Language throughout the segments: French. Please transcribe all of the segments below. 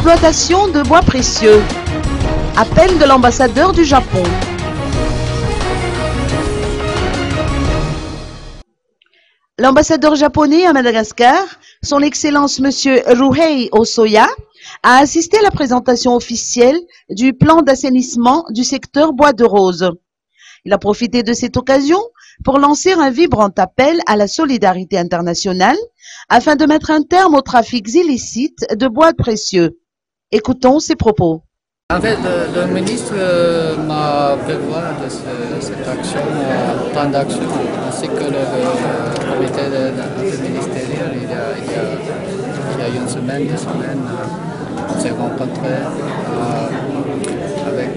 l'exploitation de bois précieux. Appel de l'ambassadeur du Japon. L'ambassadeur japonais à Madagascar, son Excellence Monsieur Ruhei Osoya, a assisté à la présentation officielle du plan d'assainissement du secteur Bois de Rose. Il a profité de cette occasion pour lancer un vibrant appel à la solidarité internationale afin de mettre un terme aux trafics illicites de bois précieux. Écoutons ses propos. En fait, le ministre m'a prévu de cette action, plan d'action, ainsi que le comité interministériel. Il y a une semaine, 2 semaines, on s'est rencontré avec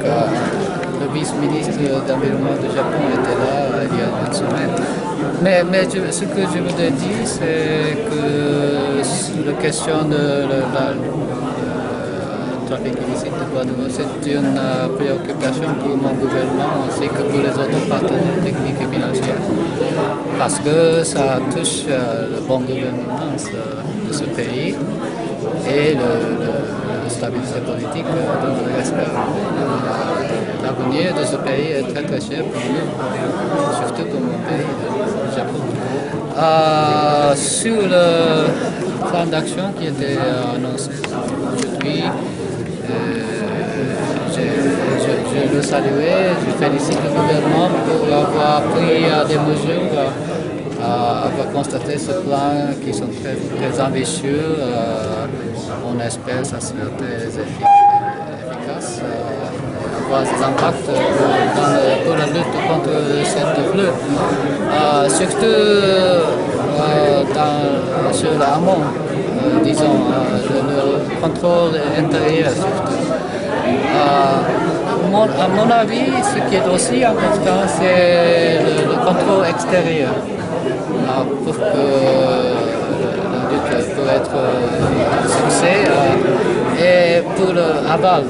le vice-ministre d'Environnement du Japon était là il y a 1 semaine. Mais ce que je voudrais dire, c'est que la question de trafic illicite de bois de rose, c'est une préoccupation pour mon gouvernement ainsi que pour les autres partenaires techniques et financiers. Parce que ça touche le bon gouvernance de ce pays et la stabilité politique de Madagascar. L'avenir de ce pays est très très cher pour nous, surtout pour mon pays, le Japon. Sur le plan d'action qui était annoncé aujourd'hui, je le saluais, je félicite le gouvernement pour avoir pris des mesures, avoir constaté ce plan qui sont très, très ambitieux. On espère que ça sera très efficace, avoir des impacts pour la lutte contre cette flux. Surtout sur l'amont, disons, le contrôle intérieur surtout. À mon avis, ce qui est aussi important, c'est le contrôle extérieur pour que la lutte puisse être un succès et pour l'aval